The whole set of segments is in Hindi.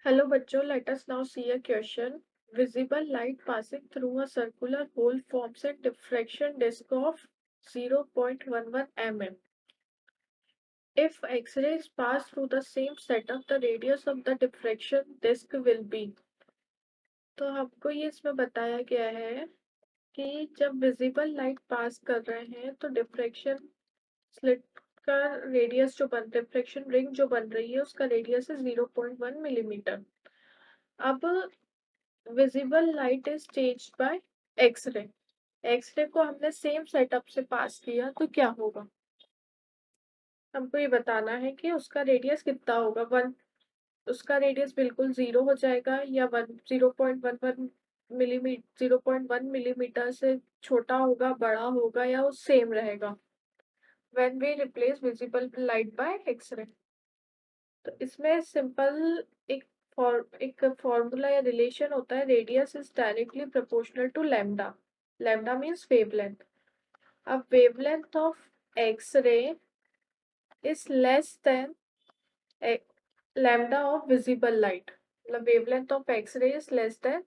Hello bachcho, let us now see a question. Visible light passing through a circular hole forms a diffraction disk of 0.11 mm. If X-rays pass through the same setup, the radius of the diffraction disk will be. तो हमको ये इसमें बताया गया है कि जब विजिबल लाइट पास कर रहे हैं तो डिफ्रैक्शन स्लिट का रेडियस जो बन डिफ्रैक्शन रिंग जो बन रही है उसका रेडियस है 0.1 मिलीमीटर। अब visible light is changed by X-ray. X-ray को हमने सेम सेटअप से पास किया तो क्या होगा? हमको ये बताना है कि उसका रेडियस कितना होगा। वन उसका रेडियस बिल्कुल 0 हो जाएगा या 0.11 मिलीमीटर 0.1 मिलीमीटर से छोटा होगा, बड़ा होगा या वो सेम रहेगा when we replace visible light by X ray. तो इसमें सिंपल एक फॉर्मूला या रिलेशन होता है, radius is directly proportional to lambda. Lambda means wavelength. अब wavelength of x-ray is less than lambda of visible light. मतलब wavelength of x-ray is less than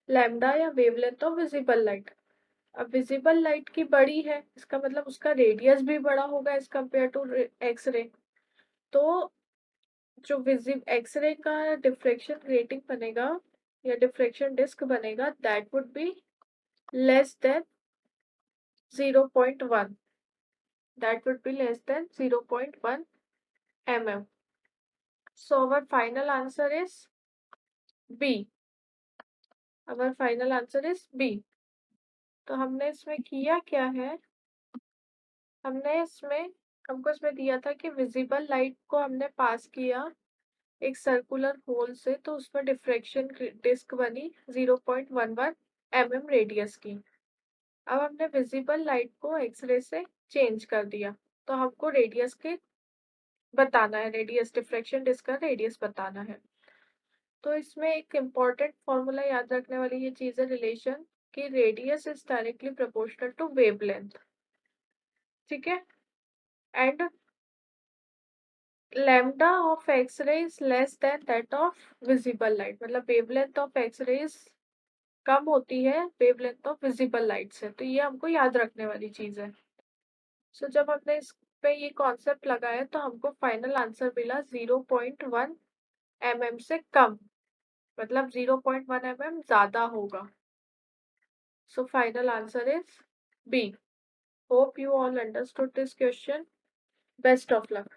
lambda या वेवलेंथ ऑफ विजिबल लाइट। अब विजिबल लाइट की बड़ी है, इसका मतलब उसका रेडियस भी बड़ा होगा एज कम्पेयर टू एक्स-रे। तो जो एक्स-रे का डिफ्रैक्शन ग्रेटिंग बनेगा या डिफ्रैक्शन डिस्क बनेगा, that would be less than 0.1, that would be less than 0.1 mm. So our final answer is B. Our final answer is B. तो हमने इसमें किया क्या है, हमको इसमें दिया था कि विजिबल लाइट को हमने पास किया एक सर्कुलर होल से, तो उसमें डिफ्रैक्शन डिस्क बनी 0.11 mm रेडियस की। अब हमने विजिबल लाइट को एक्सरे से चेंज कर दिया, तो हमको रेडियस के बताना है, रेडियस डिफ्रैक्शन डिस्क का रेडियस बताना है। तो इसमें एक इम्पॉर्टेंट फॉर्मूला याद रखने वाली ये चीज है, रिलेशन कि radius is directly proportional to wavelength. ठीक है। And lambda of x-ray is less than that of visible light. मतलब वेवलेंथ ऑफ एक्स-रे कम होती है वेवलेंथ ऑफ विजिबल लाइट से, तो ये हमको याद रखने वाली चीज है। सो जब हमने इस पे ये कॉन्सेप्ट लगाया तो हमको फाइनल आंसर मिला 0.1 mm से कम, मतलब 0.1 mm ज्यादा होगा। So final answer is B. Hope you all understood this question. Best of luck.